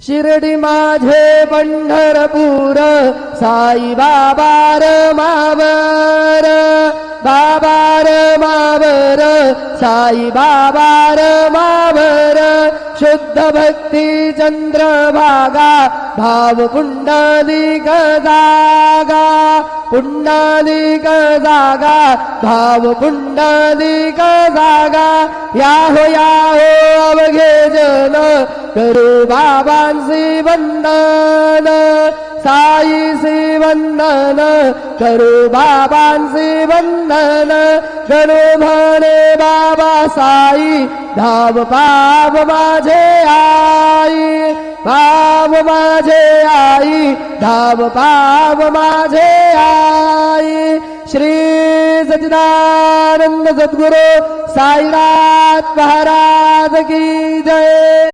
शिर्डी माझे पंढरपूर साई बाबा रमावर बाबा रमावर साई बाबा रमावर शुद्ध भक्ती चंद्रभागा भाव पुंडलिक जागा पुंडलिक जागा भाव पुंडलिक जागा याहो अवघे जन करू बाबांसी वंदन साईसी वंदन करू बाबांसी वंदन गणू म्हणे बाबा साई धाव पाव माझे आई पाव माझे आई धाव पाव माझे आई श्री सच्चिदानंद सद्गुरु साईनाथ महाराज की जय।